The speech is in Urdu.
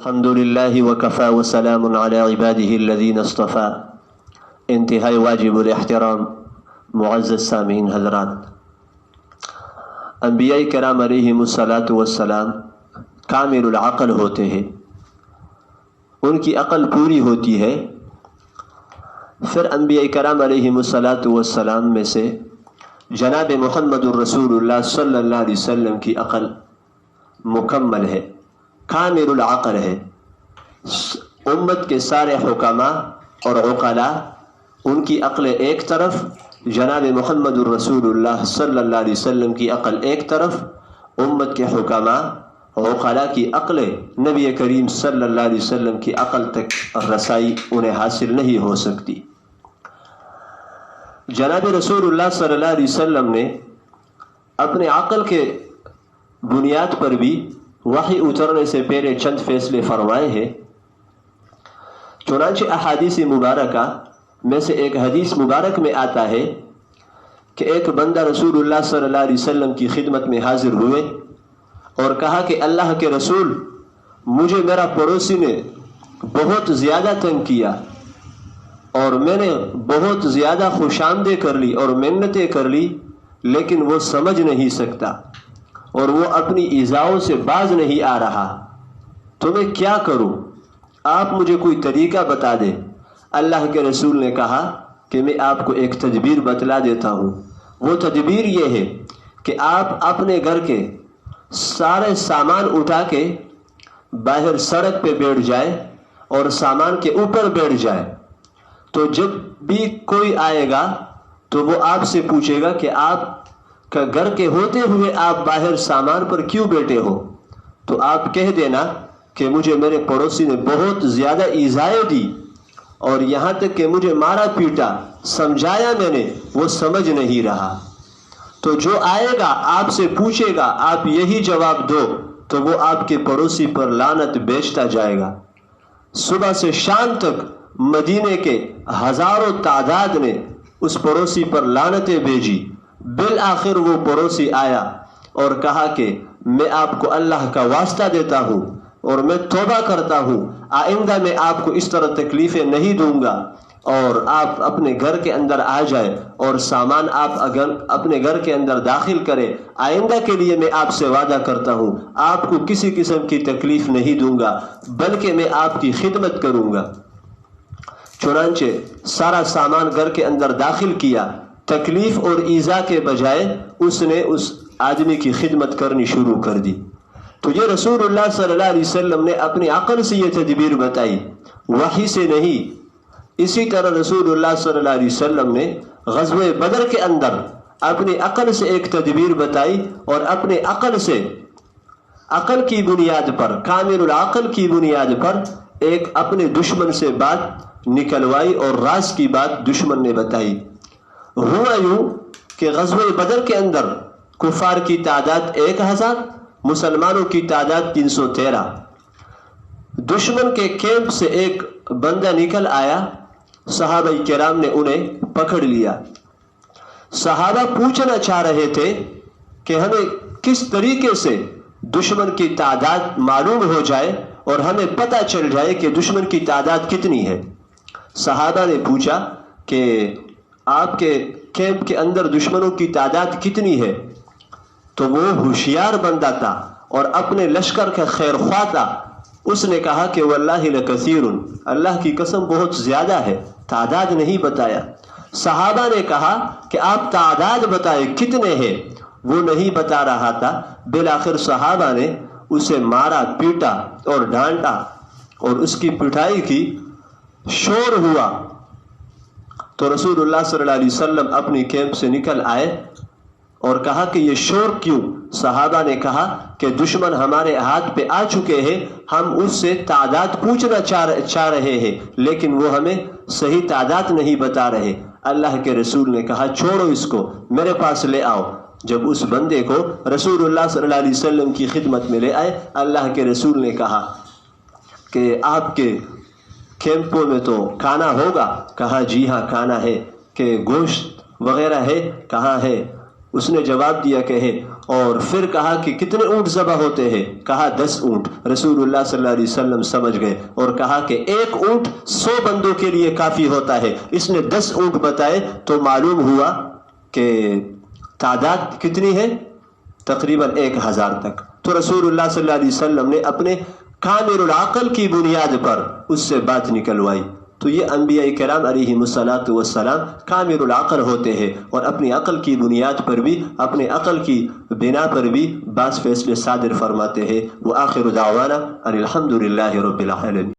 الحمدللہ وکفا وسلام علی عبادہ الذین اصطفیٰ۔ انتہائی واجب الاحترام معزز سامعین حضرات، انبیاء کرام علیہم الصلاۃ والسلام کامل العقل ہوتے ہیں، ان کی عقل پوری ہوتی ہے۔ پھر انبیاء کرام علیہم الصلاۃ والسلام میں سے جناب محمد الرسول اللہ صلی اللہ علیہ وسلم کی عقل مکمل ہے، کامل العقل ہے۔ امت کے سارے حکماء اور عقلاء ان کی عقل ایک طرف، جناب محمد الرسول اللہ صلی اللہ علیہ وسلم کی عقل ایک طرف، امت کے حکماء عقلاء کی عقل نبی کریم صلی اللہ علیہ وسلم کی عقل تک رسائی انہیں حاصل نہیں ہو سکتی۔ جناب رسول اللہ صلی اللہ علیہ وسلم نے اپنے عقل کے بنیاد پر بھی وحی اترنے سے پہلے چند فیصلے فرمائے ہیں۔ چنانچہ احادیث مبارکہ میں سے ایک حدیث مبارک میں آتا ہے کہ ایک بندہ رسول اللہ صلی اللہ علیہ وسلم کی خدمت میں حاضر ہوئے اور کہا کہ اللہ کے رسول، مجھے میرا پڑوسی نے بہت زیادہ تنگ کیا اور میں نے بہت زیادہ خوش آمدید کر لی اور منتیں کر لی، لیکن وہ سمجھ نہیں سکتا اور وہ اپنی ایذاؤں سے باز نہیں آ رہا، تو میں کیا کروں؟ آپ مجھے کوئی طریقہ بتا دیں۔ اللہ کے رسول نے کہا کہ میں آپ کو ایک تدبیر بتلا دیتا ہوں۔ وہ تدبیر یہ ہے کہ آپ اپنے گھر کے سارے سامان اٹھا کے باہر سڑک پہ بیٹھ جائے اور سامان کے اوپر بیٹھ جائے، تو جب بھی کوئی آئے گا تو وہ آپ سے پوچھے گا کہ آپ کا گھر کے ہوتے ہوئے آپ باہر سامان پر کیوں بیٹھے ہو؟ تو آپ کہہ دینا کہ مجھے میرے پڑوسی نے بہت زیادہ ایذائیں دی اور یہاں تک کہ مجھے مارا پیٹا، سمجھایا میں نے، وہ سمجھ نہیں رہا۔ تو جو آئے گا آپ سے پوچھے گا، آپ یہی جواب دو، تو وہ آپ کے پڑوسی پر لعنت بیچتا جائے گا۔ صبح سے شام تک مدینے کے ہزاروں تعداد نے اس پڑوسی پر لعنتیں بھیجی۔ بالآخر وہ پڑوسی آیا اور کہا کہ میں آپ کو اللہ کا واسطہ دیتا ہوں اور میں توبہ کرتا ہوں، آئندہ میں آپ کو اس طرح تکلیفیں نہیں دوں گا، اور آپ اپنے گھر کے اندر آ جائے اور سامان آپ اگر اپنے گھر کے اندر داخل کرے، آئندہ کے لیے میں آپ سے وعدہ کرتا ہوں آپ کو کسی قسم کی تکلیف نہیں دوں گا، بلکہ میں آپ کی خدمت کروں گا۔ چنانچہ سارا سامان گھر کے اندر داخل کیا، تکلیف اور ایذا کے بجائے اس نے اس آدمی کی خدمت کرنی شروع کر دی۔ تو یہ رسول اللہ صلی اللہ علیہ وسلم نے اپنی عقل سے یہ تدبیر بتائی، وحی سے نہیں۔ اسی طرح رسول اللہ صلی اللہ علیہ وسلم نے غزوہ بدر کے اندر اپنی عقل سے ایک تدبیر بتائی اور اپنے عقل سے، عقل کی بنیاد پر، کامل العقل کی بنیاد پر ایک اپنے دشمن سے بات نکلوائی اور راز کی بات دشمن نے بتائی۔ ہوا یوں کہ غزوہ بدر کے اندر کفار کی تعداد 1000، مسلمانوں کی تعداد 313۔ دشمن کے کیمپ سے ایک بندہ نکل آیا، صحابہ کرام نے انہیں پکڑ لیا۔ صحابہ پوچھنا چاہ رہے تھے کہ ہمیں کس طریقے سے دشمن کی تعداد معلوم ہو جائے اور ہمیں پتہ چل جائے کہ دشمن کی تعداد کتنی ہے۔ صحابہ نے پوچھا کہ آپ کے کیمپ کے اندر دشمنوں کی تعداد کتنی ہے؟ تو وہ ہوشیار بندہ تھا اور اپنے لشکر کا خیر خواہ تھا۔ اس نے کہا کہ واللہ لکثیر، اللہ کی قسم بہت زیادہ ہے، تعداد نہیں بتایا۔ صحابہ نے کہا کہ آپ تعداد بتائے، کتنے ہیں؟ وہ نہیں بتا رہا تھا۔ بالآخر صحابہ نے اسے مارا، پیٹا اور ڈانٹا اور اس کی پٹائی کی، شور ہوا۔ تو رسول اللہ صلی اللہ علیہ وسلم اپنی کیمپ سے نکل آئے اور کہا کہ یہ شور کیوں؟ صحابہ نے کہا کہ دشمن ہمارے ہاتھ پہ آ چکے ہیں، ہم اس سے تعداد پوچھنا چاہ رہے ہیں لیکن وہ ہمیں صحیح تعداد نہیں بتا رہے۔ اللہ کے رسول نے کہا چھوڑو اس کو، میرے پاس لے آؤ۔ جب اس بندے کو رسول اللہ صلی اللہ علیہ وسلم کی خدمت میں لے آئے، اللہ کے رسول نے کہا کہ آپ کے کیمپوں میں تو کھانا ہوگا؟ کہا جی ہاں کھانا ہے۔ کہ گوشت وغیرہ ہے؟ کہاں ہے؟ اس نے جواب دیا کہ ہے۔ اور پھر کہا کہ کتنے اونٹ ذبح ہوتے ہیں؟ کہا 10 اونٹ۔ رسول اللہ صلی اللہ علیہ وسلم سمجھ گئے اور کہا کہ 1 اونٹ 100 بندوں کے لیے کافی ہوتا ہے۔ اس نے 10 اونٹ بتائے تو معلوم ہوا کہ تعداد کتنی ہے؟ تقریباً 1000 تک۔ تو رسول اللہ صلی اللہ علیہ وسلم نے اپنے کامل العقل کی بنیاد پر اس سے بات نکلوائی۔ تو یہ انبیاء کرام علیہم الصلاۃ والسلام کامل العقل ہوتے ہیں اور اپنی عقل کی بنیاد پر بھی، اپنے عقل کی بنا پر بھی بعض فیصلے صادر فرماتے ہیں۔ وآخر دعوانا ان الحمد للہ رب العالمین۔